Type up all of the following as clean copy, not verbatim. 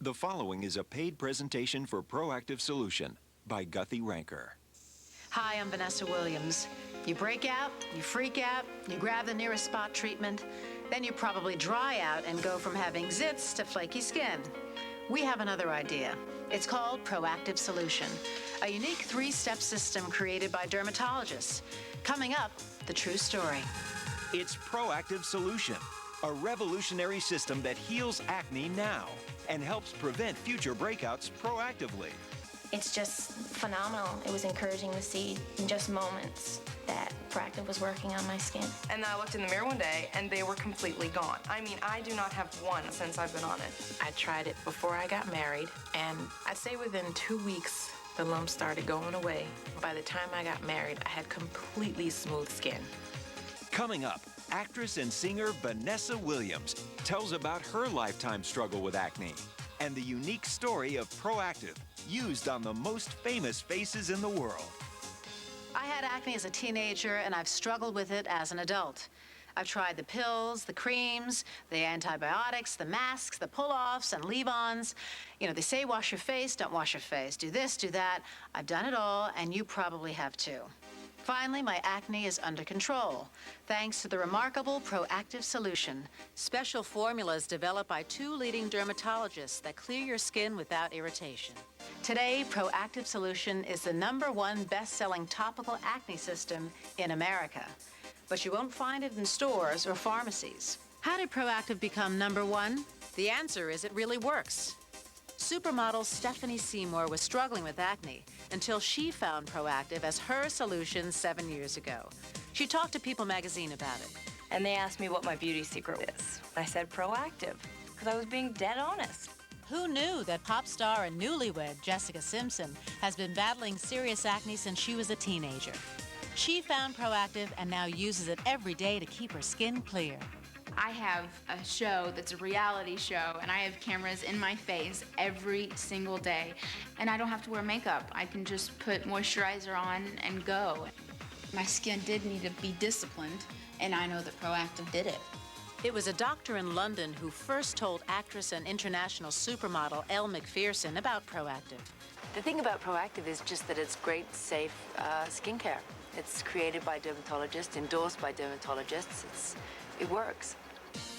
The following is a paid presentation for Proactiv Solution by Guthy-Renker. Hi, I'm Vanessa Williams. You break out, you freak out, you grab the nearest spot treatment, then you probably dry out and go from having zits to flaky skin. We have another idea. It's called Proactiv Solution, a unique three-step system created by dermatologists. Coming up, the true story. It's Proactiv Solution, a revolutionary system that heals acne now and helps prevent future breakouts proactively. It's just phenomenal. It was encouraging to see in just moments that Proactiv was working on my skin. And then I looked in the mirror one day and they were completely gone. I mean, I do not have one since I've been on it. I tried it before I got married, and I'd say within 2 weeks, the lumps started going away. By the time I got married, I had completely smooth skin. Coming up, actress and singer Vanessa Williams tells about her lifetime struggle with acne and the unique story of Proactiv, used on the most famous faces in the world. I had acne as a teenager, and I've struggled with it as an adult. I've tried the pills, the creams, the antibiotics, the masks, the pull-offs, and leave-ons. You know, they say wash your face, don't wash your face. Do this, do that. I've done it all, and you probably have too. Finally, my acne is under control, thanks to the remarkable Proactiv Solution. Special formulas developed by 2 leading dermatologists that clear your skin without irritation. Today, Proactiv Solution is the #1 best-selling topical acne system in America. But you won't find it in stores or pharmacies. How did Proactiv become #1? The answer is it really works. Supermodel Stephanie Seymour was struggling with acne until she found Proactiv as her solution 7 years ago. She talked to People magazine about it. And they asked me what my beauty secret is. I said Proactiv, because I was being dead honest. Who knew that pop star and newlywed Jessica Simpson has been battling serious acne since she was a teenager? She found Proactiv and now uses it every day to keep her skin clear. I have a show that's a reality show, and I have cameras in my face every single day, and I don't have to wear makeup. I can just put moisturizer on and go. My skin did need to be disciplined, and I know that Proactiv did it. It was a doctor in London who first told actress and international supermodel Elle Macpherson about Proactiv. The thing about Proactiv is just that it's great, safe skincare. It's created by dermatologists, endorsed by dermatologists. It works.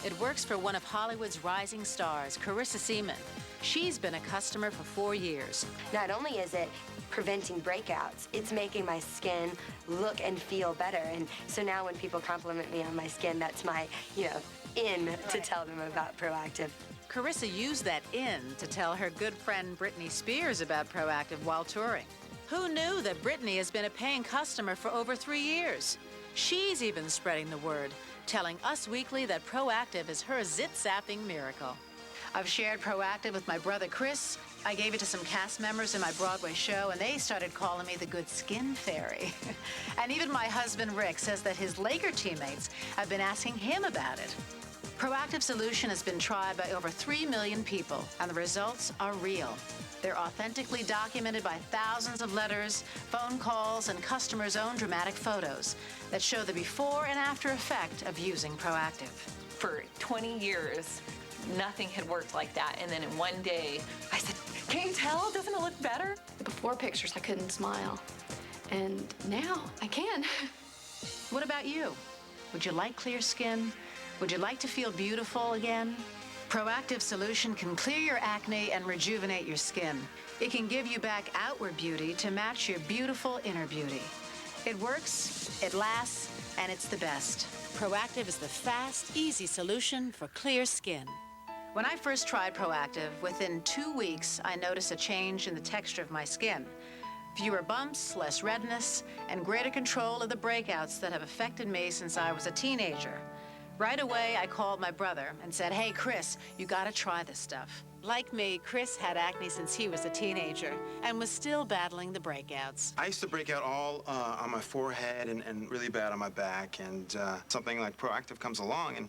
It works for one of Hollywood's rising stars, Carissa Seaman. She's been a customer for 4 years. Not only is it preventing breakouts, it's making my skin look and feel better. And so now when people compliment me on my skin, that's my, to tell them about Proactiv. Carissa used that to tell her good friend Britney Spears about Proactiv while touring. Who knew that Britney has been a paying customer for over 3 years? She's even spreading the word, telling Us Weekly that Proactiv is her zit-zapping miracle. I've shared Proactiv with my brother Chris. I gave it to some cast members in my Broadway show, and they started calling me the good skin fairy. And even my husband Rick says that his Laker teammates have been asking him about it. Proactiv Solution has been tried by over 3 million people, and the results are real. They're authentically documented by thousands of letters, phone calls, and customers' own dramatic photos that show the before and after effect of using Proactiv. For 20 years, nothing had worked like that. And then in one day, I said, can you tell? Doesn't it look better? The before pictures, I couldn't smile. And now I can. What about you? Would you like clear skin? Would you like to feel beautiful again? Proactiv Solution can clear your acne and rejuvenate your skin. It can give you back outward beauty to match your beautiful inner beauty. It works, it lasts, and it's the best. Proactiv is the fast, easy solution for clear skin. When I first tried Proactiv, within 2 weeks, I noticed a change in the texture of my skin. Fewer bumps, less redness, and greater control of the breakouts that have affected me since I was a teenager. Right away, I called my brother and said, hey, Chris, you gotta try this stuff. Like me, Chris had acne since he was a teenager and was still battling the breakouts. I used to break out all on my forehead and really bad on my back, and something like Proactiv comes along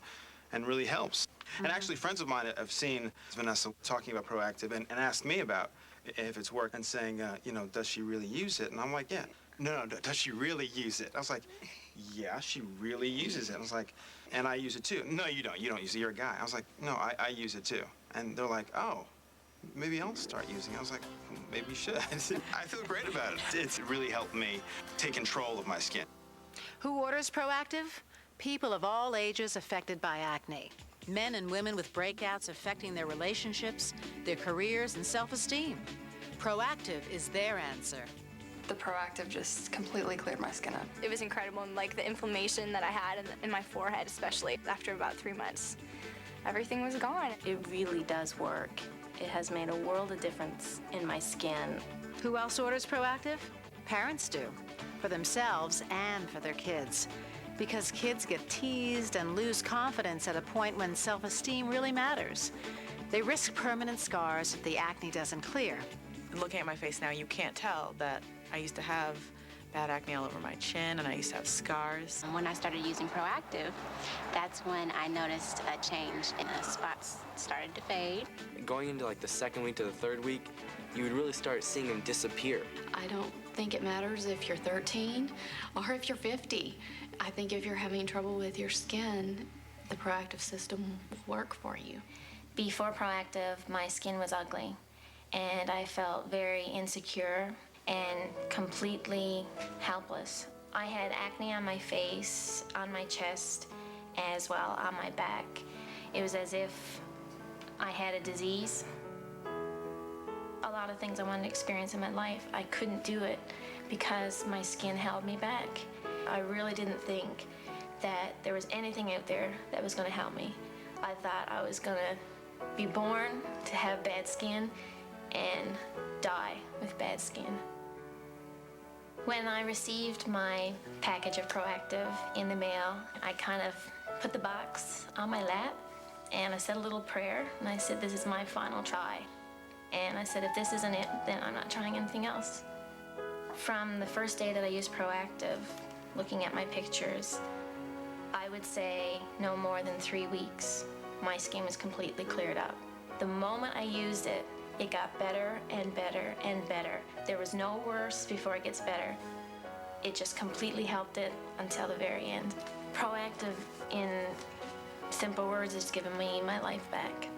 and really helps. And actually, friends of mine have seen Vanessa talking about Proactiv and asked me about if it's worked and saying, does she really use it? And I'm like, yeah. No, does she really use it? I was like, yeah, she really uses it. I was like, and I use it too. No, you don't. You don't use it. You're a guy. I was like, no, I use it too. And they're like, oh, maybe I'll start using it. I was like, maybe you should. I feel great about it. It's really helped me take control of my skin. Who orders Proactiv? People of all ages affected by acne. Men and women with breakouts affecting their relationships, their careers, and self-esteem. Proactiv is their answer. The Proactiv just completely cleared my skin up. It was incredible, and like the inflammation that I had in my forehead, especially after about 3 months, everything was gone. It really does work. It has made a world of difference in my skin. Who else orders Proactiv? Parents do, for themselves and for their kids. Because kids get teased and lose confidence at a point when self-esteem really matters. They risk permanent scars if the acne doesn't clear. Looking at my face now, you can't tell that I used to have bad acne all over my chin, and I used to have scars. When I started using Proactiv, that's when I noticed a change, and the spots started to fade. Going into like the second week to the third week, you would really start seeing them disappear. I don't think it matters if you're 13 or if you're 50. I think if you're having trouble with your skin, the Proactiv system will work for you. Before Proactiv, my skin was ugly, and I felt very insecure and completely helpless. I had acne on my face, on my chest, as well on my back. It was as if I had a disease. A lot of things I wanted to experience in my life, I couldn't do it because my skin held me back. I really didn't think that there was anything out there that was going to help me. I thought I was going to be born to have bad skin and die with bad skin. When I received my package of Proactiv in the mail, I kind of put the box on my lap and I said a little prayer, and I said, this is my final try. And I said, if this isn't it, then I'm not trying anything else. From the first day that I used Proactiv, looking at my pictures, I would say no more than 3 weeks, my skin was completely cleared up. The moment I used it, it got better and better and better. There was no worse before it gets better. It just completely helped it until the very end. Proactiv, in simple words, has given me my life back.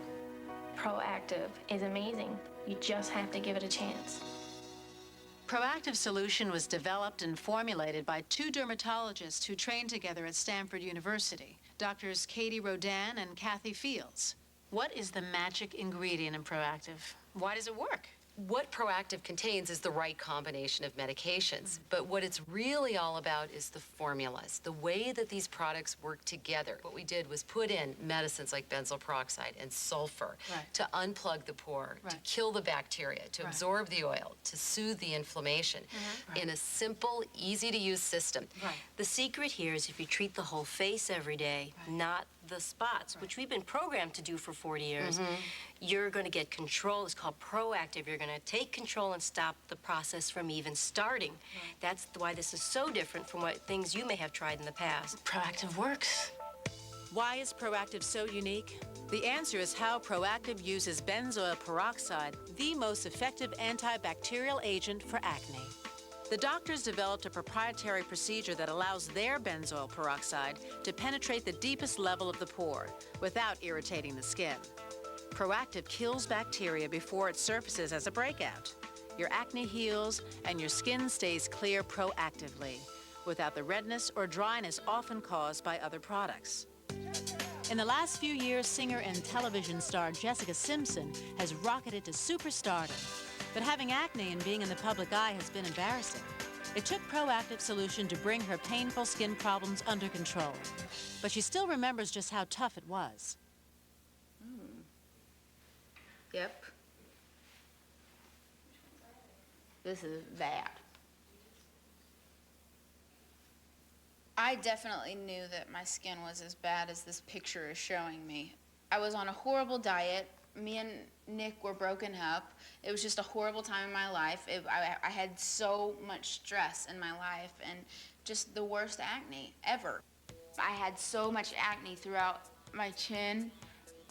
Proactiv is amazing. You just have to give it a chance. Proactiv Solution was developed and formulated by 2 dermatologists who trained together at Stanford University, Doctors Katie Rodan and Kathy Fields. What is the magic ingredient in Proactiv? Why does it work? What Proactiv contains is the right combination of medications, but what it's really all about is the formulas, the way that these products work together. What we did was put in medicines like benzoyl peroxide and sulfur to unplug the pore, to kill the bacteria, to absorb the oil, to soothe the inflammation in a simple, easy-to-use system. The secret here is if you treat the whole face every day, not the spots, which we've been programmed to do for 40 years, you're going to get control. It's called Proactiv. You're going to take control and stop the process from even starting. That's why this is so different from what things you may have tried in the past. Proactiv works. Why is Proactiv so unique? The answer is how Proactiv uses benzoyl peroxide, the most effective antibacterial agent for acne. The doctors developed a proprietary procedure that allows their benzoyl peroxide to penetrate the deepest level of the pore without irritating the skin. Proactiv kills bacteria before it surfaces as a breakout. Your acne heals and your skin stays clear proactively, without the redness or dryness often caused by other products. In the last few years, singer and television star Jessica Simpson has rocketed to superstardom. But having acne and being in the public eye has been embarrassing. It took Proactiv Solution to bring her painful skin problems under control. But she still remembers just how tough it was. Yep. This is bad. I definitely knew that my skin was as bad as this picture is showing me. I was on a horrible diet. Me and Nick were broken up. It was just a horrible time in my life. I had so much stress in my life and just the worst acne ever. I had so much acne throughout my chin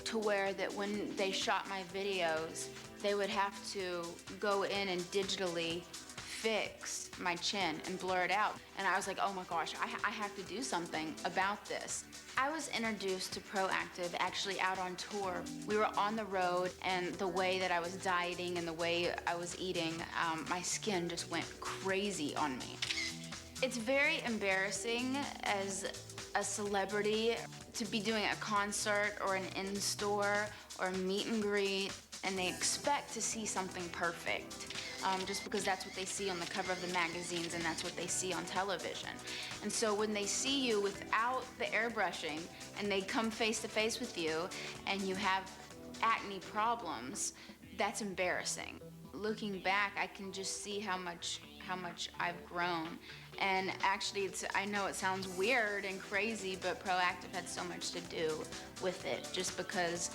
to where that when they shot my videos, they would have to go in and digitally fix my chin and blur it out. And I was like, oh my gosh, I have to do something about this. I was introduced to Proactiv actually out on tour. We were on the road, and the way that I was dieting and the way I was eating, my skin just went crazy on me. It's very embarrassing as a celebrity to be doing a concert or an in-store or a meet and greet, and they expect to see something perfect. Just because that's what they see on the cover of the magazines and that's what they see on television. And so when they see you without the airbrushing and they come face to face with you and you have acne problems, that's embarrassing. Looking back, I can just see how much I've grown. And actually, I know it sounds weird and crazy, but Proactiv had so much to do with it, just because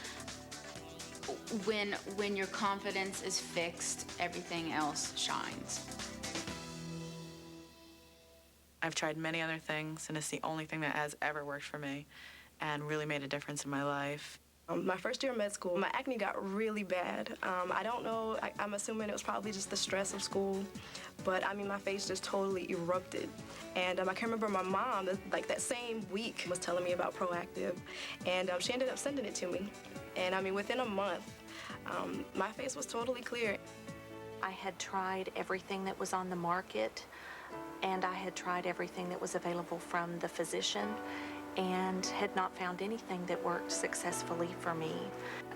when your confidence is fixed, everything else shines. I've tried many other things, and it's the only thing that has ever worked for me and really made a difference in my life. My first year of med school, my acne got really bad. I don't know, I'm assuming it was probably just the stress of school, but I mean, my face just totally erupted. And I can remember my mom, like that same week, was telling me about Proactiv, and she ended up sending it to me. And I mean, within a month, my face was totally clear. I had tried everything that was on the market, and I had tried everything that was available from the physician, and had not found anything that worked successfully for me.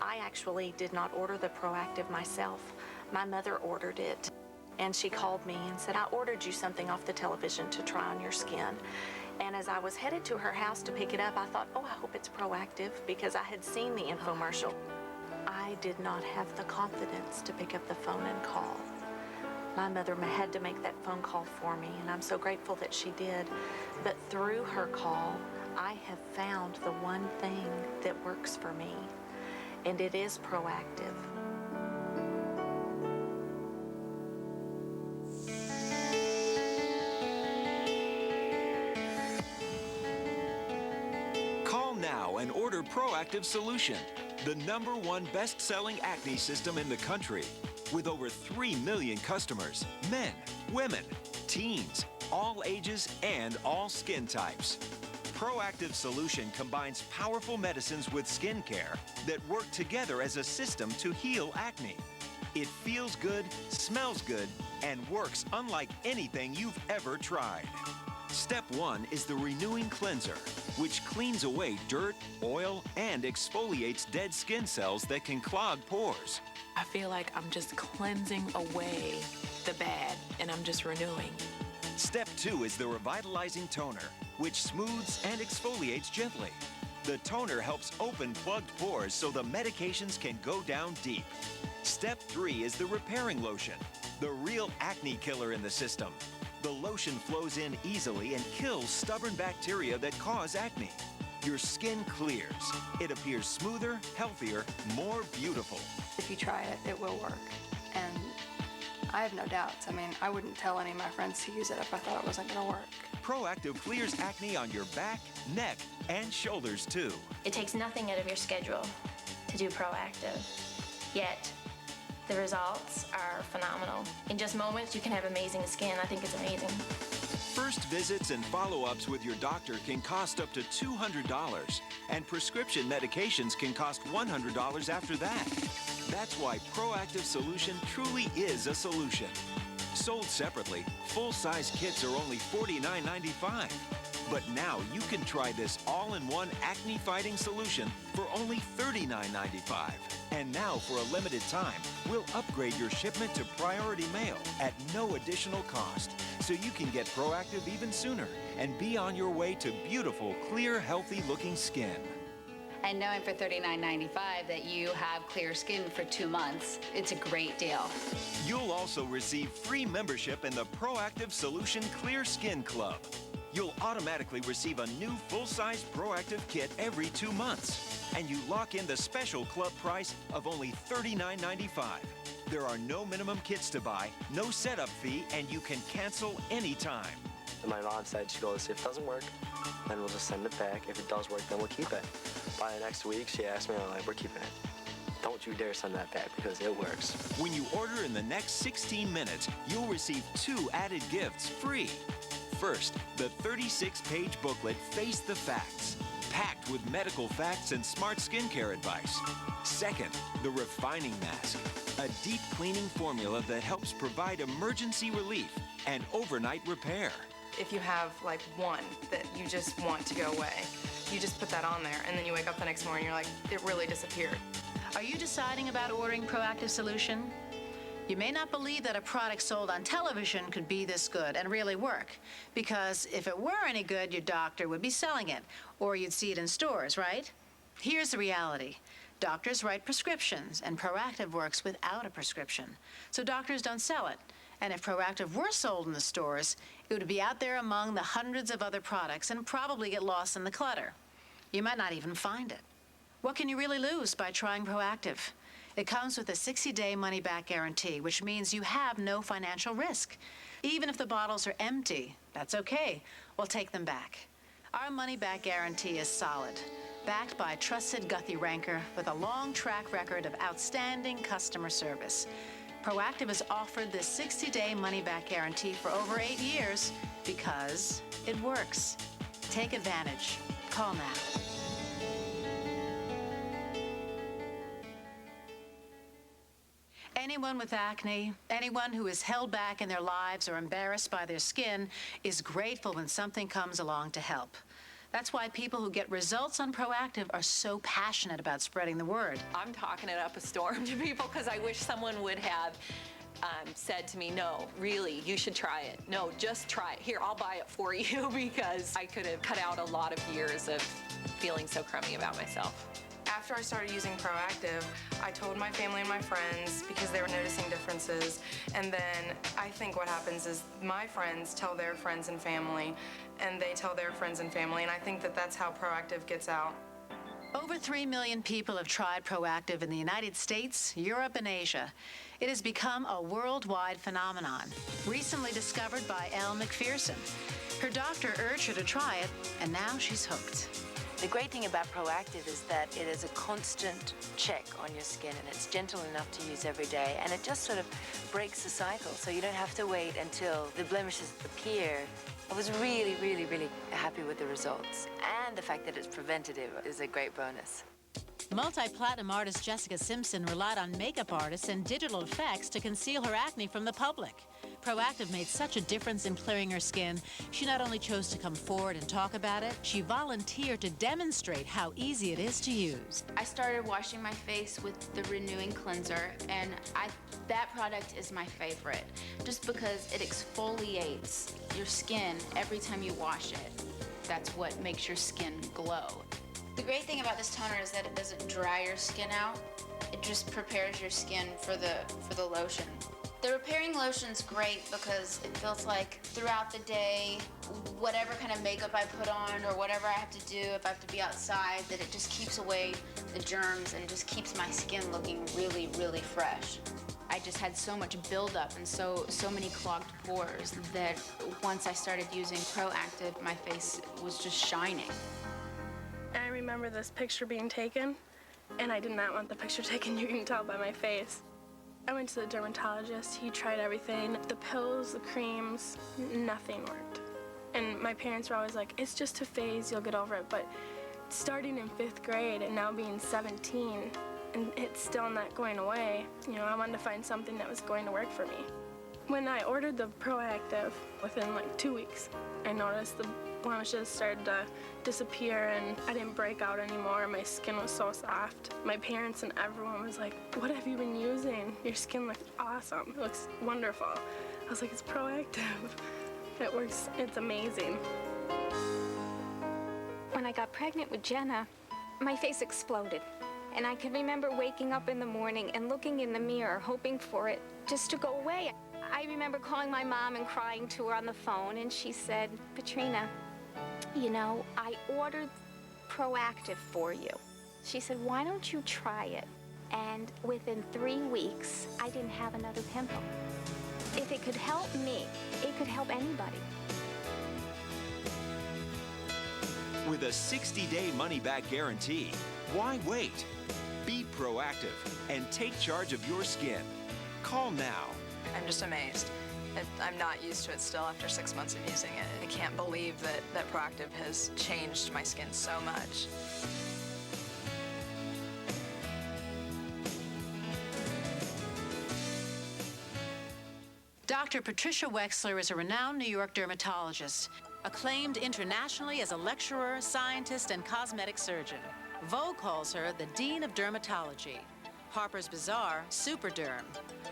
I actually did not order the Proactiv myself. My mother ordered it, and she called me and said, I ordered you something off the television to try on your skin. And as I was headed to her house to pick it up, I thought, oh, I hope it's Proactiv, because I had seen the infomercial. I did not have the confidence to pick up the phone and call. My mother had to make that phone call for me, and I'm so grateful that she did. But through her call, I have found the one thing that works for me, and it is Proactiv. Call now and order Proactiv Solution, the #1 best-selling acne system in the country. With over 3 million customers, men, women, teens, all ages, and all skin types. Proactiv Solution combines powerful medicines with skincare that work together as a system to heal acne. It feels good, smells good, and works unlike anything you've ever tried. Step 1 is the Renewing Cleanser, which cleans away dirt, oil, and exfoliates dead skin cells that can clog pores. I feel like I'm just cleansing away the bad, and I'm just renewing. Step 2 is the Revitalizing Toner, which smooths and exfoliates gently. The toner helps open plugged pores so the medications can go down deep. Step 3 is the Repairing Lotion, the real acne killer in the system. The lotion flows in easily and kills stubborn bacteria that cause acne. Your skin clears. It appears smoother, healthier, more beautiful. If you try it, it will work. And I have no doubts. I mean, I wouldn't tell any of my friends to use it if I thought it wasn't going to work. Proactiv clears acne on your back, neck, and shoulders, too. It takes nothing out of your schedule to do Proactiv, yet the results are phenomenal. In just moments, you can have amazing skin. I think it's amazing. First visits and follow-ups with your doctor can cost up to $200, and prescription medications can cost $100 after that. That's why Proactiv Solution truly is a solution. Sold separately, full-size kits are only $49.95. But now you can try this all-in-one acne-fighting solution for only $39.95. And now, for a limited time, we'll upgrade your shipment to priority mail at no additional cost, so you can get Proactiv even sooner and be on your way to beautiful, clear, healthy-looking skin. And knowing for $39.95 that you have clear skin for 2 months, it's a great deal. You'll also receive free membership in the Proactiv Solution Clear Skin Club. You'll automatically receive a new full-size Proactiv kit every 2 months, and you lock in the special club price of only $39.95. There are no minimum kits to buy, no setup fee, and you can cancel anytime. And my mom said, she goes, if it doesn't work, then we'll just send it back. If it does work, then we'll keep it. By the next week, she asked me, I'm like, we're keeping it. don't you dare send that back because it works. When you order in the next 16 minutes, you'll receive 2 added gifts free. First, the 36-page booklet, Face the Facts, packed with medical facts and smart skincare advice. Second, the Refining Mask, a deep cleaning formula that helps provide emergency relief and overnight repair. If you have like one that you just want to go away, you just put that on there, and then you wake up the next morning, you're like, it really disappeared. Are you deciding about ordering Proactiv Solution? You may not believe that a product sold on television could be this good and really work, because if it were any good, your doctor would be selling it, or you'd see it in stores, right? Here's the reality. Doctors write prescriptions, and Proactiv works without a prescription, so doctors don't sell it. And if Proactiv were sold in the stores, it would be out there among the hundreds of other products and probably get lost in the clutter. You might not even find it. What can you really lose by trying Proactiv? It comes with a 60-day money-back guarantee, which means you have no financial risk. Even if the bottles are empty, that's okay. We'll take them back. Our money-back guarantee is solid, backed by trusted Guthy-Renker with a long track record of outstanding customer service. Proactiv has offered this 60-day money-back guarantee for over 8 years because it works. Take advantage. Call now. Anyone with acne, anyone who is held back in their lives or embarrassed by their skin is grateful when something comes along to help. That's why people who get results on Proactiv are so passionate about spreading the word. I'm talking it up a storm to people because I wish someone would have said to me, no, really, you should try it. No, just try it. Here, I'll buy it for you, because I could have cut out a lot of years of feeling so crummy about myself. After I started using Proactiv, I told my family and my friends because they were noticing differences. And then I think what happens is my friends tell their friends and family, and they tell their friends and family, and I think that that's how Proactiv gets out. Over 3 million people have tried Proactiv in the United States, Europe, and Asia. It has become a worldwide phenomenon, recently discovered by Elle Macpherson. Her doctor urged her to try it, and now she's hooked. The great thing about Proactiv is that it is a constant check on your skin, and it's gentle enough to use every day, and it just sort of breaks the cycle, so you don't have to wait until the blemishes appear. I was really, really, really happy with the results, and the fact that it's preventative is a great bonus. Multi-platinum artist Jessica Simpson relied on makeup artists and digital effects to conceal her acne from the public. Proactiv made such a difference in clearing her skin, she not only chose to come forward and talk about it, she volunteered to demonstrate how easy it is to use. I started washing my face with the Renewing Cleanser, and that product is my favorite, just because it exfoliates your skin every time you wash it. That's what makes your skin glow. The great thing about this toner is that it doesn't dry your skin out. It just prepares your skin for the lotion. The repairing lotion's great because it feels like throughout the day, whatever kind of makeup I put on or whatever I have to do, if I have to be outside, that it just keeps away the germs and just keeps my skin looking really, really fresh. I just had so much buildup and so many clogged pores that once I started using Proactiv, my face was just shining. I remember this picture being taken, and I did not want the picture taken. You can tell by my face. I went to the dermatologist. He tried everything. The pills, the creams, nothing worked. And my parents were always like, it's just a phase, you'll get over it. But starting in 5th grade and now being 17, and it's still not going away, you know, I wanted to find something that was going to work for me. When I ordered the Proactiv, within like 2 weeks, I noticed the blemishes started to disappear and I didn't break out anymore. My skin was so soft. My parents and everyone was like, what have you been using? Your skin looks awesome. It looks wonderful. I was like, it's Proactiv. It works, it's amazing. When I got pregnant with Jenna, my face exploded. And I can remember waking up in the morning and looking in the mirror, hoping for it just to go away. I remember calling my mom and crying to her on the phone, and she said, Patrina, you know, I ordered Proactiv for you. She said, why don't you try it? And within 3 weeks, I didn't have another pimple. If it could help me, it could help anybody. With a 60-day money-back guarantee, why wait? Be proactive. and take charge of your skin. Call now. I'm just amazed. I'm not used to it still after 6 months of using it. I can't believe that Proactiv has changed my skin so much. Dr. Patricia Wexler is a renowned New York dermatologist, acclaimed internationally as a lecturer, scientist, and cosmetic surgeon. Vogue calls her the Dean of Dermatology. Harper's Bazaar, Superderm.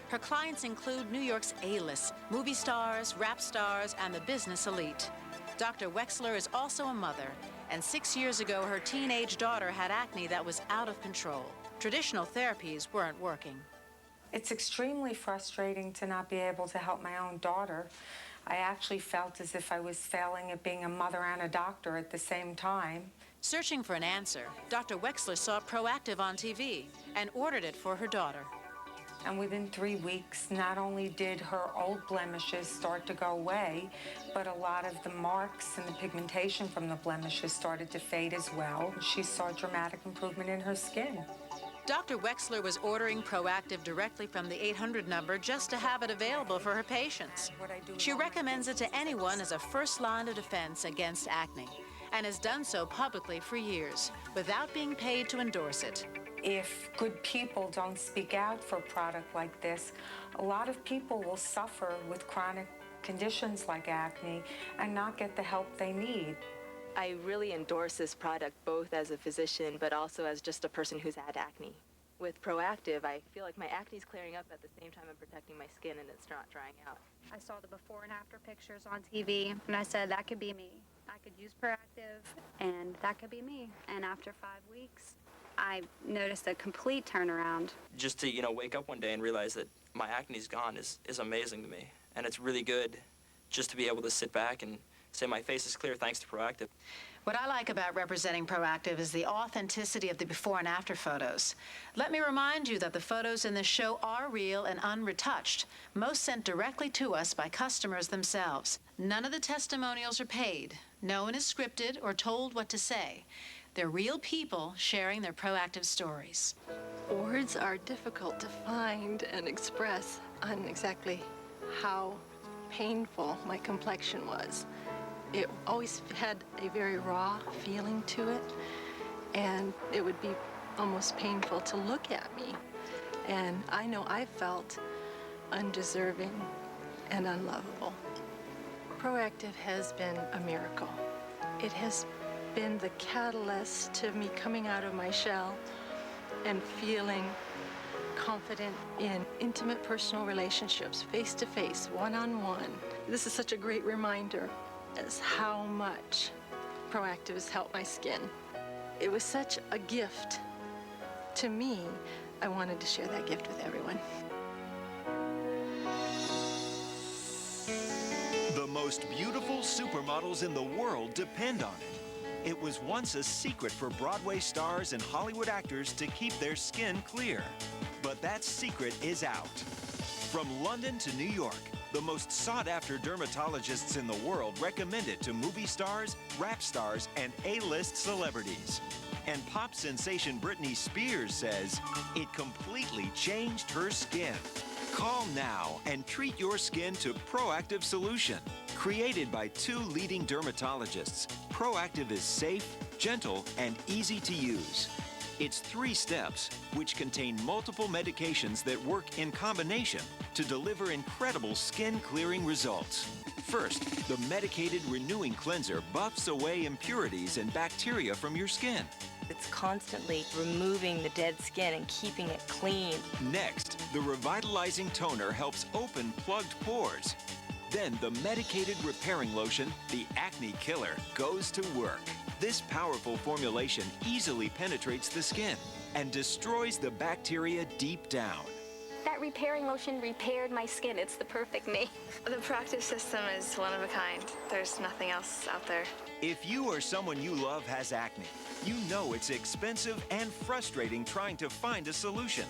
Her clients include New York's A-list, movie stars, rap stars, and the business elite. Dr. Wexler is also a mother, and 6 years ago, her teenage daughter had acne that was out of control. Traditional therapies weren't working. It's extremely frustrating to not be able to help my own daughter. I actually felt as if I was failing at being a mother and a doctor at the same time. Searching for an answer, Dr. Wexler saw Proactiv on TV and ordered it for her daughter. And within 3 weeks, not only did her old blemishes start to go away, but a lot of the marks and the pigmentation from the blemishes started to fade as well. She saw dramatic improvement in her skin. Dr. Wexler was ordering Proactiv directly from the 800 number just to have it available for her patients. She recommends it to anyone as a first line of defense against acne, and has done so publicly for years without being paid to endorse it. If good people don't speak out for a product like this, a lot of people will suffer with chronic conditions like acne and not get the help they need. I really endorse this product both as a physician but also as just a person who's had acne. With Proactiv, I feel like my acne is clearing up at the same time I'm protecting my skin and it's not drying out. I saw the before and after pictures on TV and I said that could be me. I could use Proactiv and that could be me. And after 5 weeks, I noticed a complete turnaround. Just to, wake up one day and realize that my acne's gone is amazing to me. And it's really good just to be able to sit back and say my face is clear thanks to Proactiv. What I like about representing Proactiv is the authenticity of the before and after photos. Let me remind you that the photos in this show are real and unretouched, most sent directly to us by customers themselves. None of the testimonials are paid. No one is scripted or told what to say. They're real people sharing their Proactiv stories. Words are difficult to find and express on exactly how painful my complexion was. It always had a very raw feeling to it, and it would be almost painful to look at me. And I know I felt undeserving and unlovable. Proactiv has been a miracle. It has been the catalyst to me coming out of my shell and feeling confident in intimate personal relationships, face-to-face, one-on-one. This is such a great reminder as how much Proactiv has helped my skin. It was such a gift to me. I wanted to share that gift with everyone. The most beautiful supermodels in the world depend on it. It was once a secret for Broadway stars and Hollywood actors to keep their skin clear. But that secret is out. From London to New York, the most sought-after dermatologists in the world recommend it to movie stars, rap stars, and A-list celebrities. And pop sensation Britney Spears says it completely changed her skin. Call now and treat your skin to Proactiv Solution. Created by 2 leading dermatologists, Proactiv is safe, gentle, and easy to use. It's 3 steps, which contain multiple medications that work in combination to deliver incredible skin-clearing results. First, the medicated renewing cleanser buffs away impurities and bacteria from your skin. It's constantly removing the dead skin and keeping it clean. Next, the revitalizing toner helps open plugged pores. Then the medicated repairing lotion, the acne killer, goes to work. This powerful formulation easily penetrates the skin and destroys the bacteria deep down. That repairing lotion repaired my skin. It's the perfect me. The Proactiv system is one of a kind. There's nothing else out there. If you or someone you love has acne, you know it's expensive and frustrating trying to find a solution.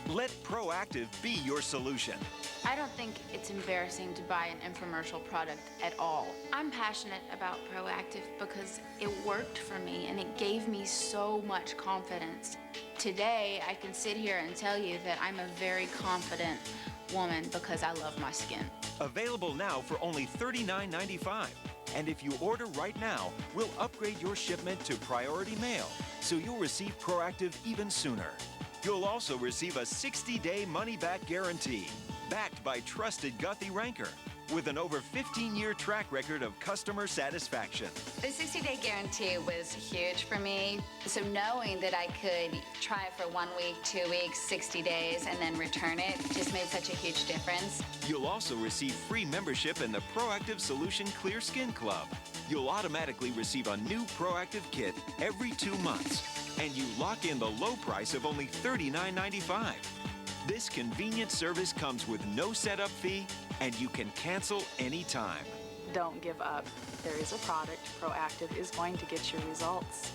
Let Proactiv be your solution. I don't think it's embarrassing to buy an infomercial product at all. I'm passionate about Proactiv because it worked for me and it gave me so much confidence. Today, I can sit here and tell you that I'm a very confident woman because I love my skin. Available now for only $39.95. And if you order right now, we'll upgrade your shipment to priority mail, so you'll receive Proactiv even sooner. You'll also receive a 60-day money-back guarantee, backed by trusted Guthy-Renker, with an over 15-year track record of customer satisfaction. The 60-day guarantee was huge for me. So knowing that I could try it for 1 week, 2 weeks, 60 days, and then return it just made such a huge difference. You'll also receive free membership in the Proactiv Solution Clear Skin Club. You'll automatically receive a new Proactiv kit every 2 months, and you lock in the low price of only $39.95. This convenient service comes with no setup fee, and you can cancel anytime. Don't give up. There is a product. Proactiv is going to get you results.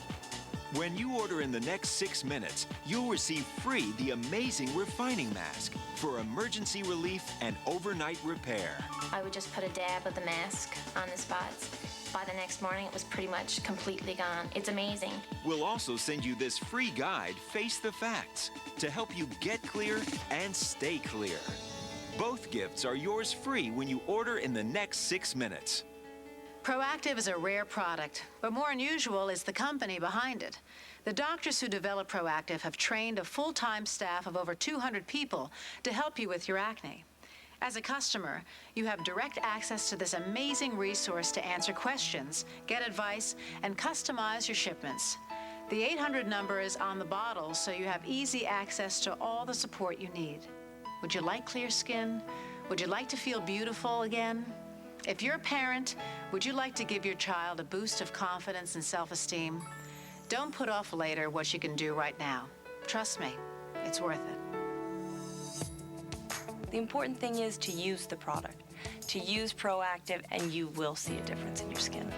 When you order in the next 6 minutes, you'll receive free the amazing refining mask for emergency relief and overnight repair. I would just put a dab of the mask on the spots. By the next morning, it was pretty much completely gone. It's amazing. We'll also send you this free guide, Face the Facts, to help you get clear and stay clear. Both gifts are yours free when you order in the next 6 minutes. Proactiv is a rare product, but more unusual is the company behind it. The doctors who develop Proactiv have trained a full-time staff of over 200 people to help you with your acne. As a customer, you have direct access to this amazing resource to answer questions, get advice, and customize your shipments. The 800 number is on the bottle, so you have easy access to all the support you need. Would you like clear skin? Would you like to feel beautiful again? If you're a parent, would you like to give your child a boost of confidence and self-esteem? Don't put off later what you can do right now. Trust me, it's worth it. The important thing is to use the product, to use Proactiv, and you will see a difference in your skin.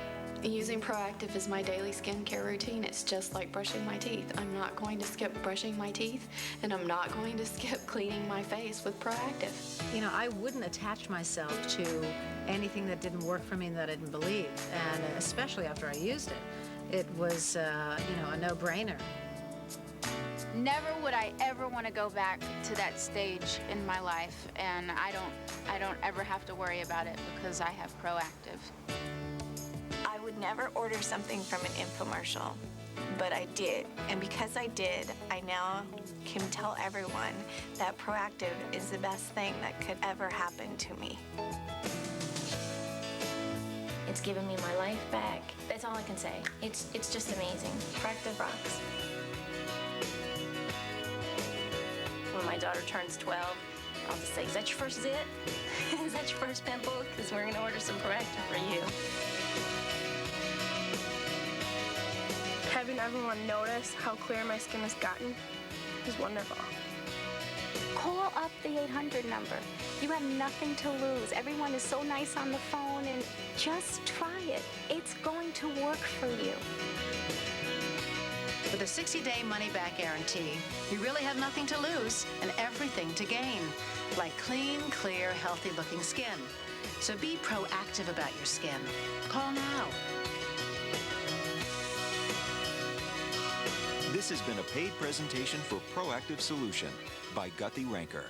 Using Proactiv is my daily skincare routine. It's just like brushing my teeth. I'm not going to skip brushing my teeth, and I'm not going to skip cleaning my face with Proactiv. You know, I wouldn't attach myself to anything that didn't work for me and that I didn't believe, and especially after I used it. It was, a no-brainer. Never would I ever want to go back to that stage in my life, and I don't ever have to worry about it because I have Proactiv. I would never order something from an infomercial, but I did. And because I did, I now can tell everyone that Proactiv is the best thing that could ever happen to me. It's given me my life back. That's all I can say. It's just amazing. Proactiv rocks. When my daughter turns 12, I'll just say, is that your first zit? Is that your first pimple? Because we're going to order some Proactiv for you. Having everyone notice how clear my skin has gotten is wonderful. Call up the 800 number. You have nothing to lose. Everyone is so nice on the phone, and just try it. It's going to work for you. With a 60-day money-back guarantee, you really have nothing to lose and everything to gain, like clean, clear, healthy-looking skin. So be proactive about your skin. Call now. This has been a paid presentation for Proactiv Solution by Guthy-Renker.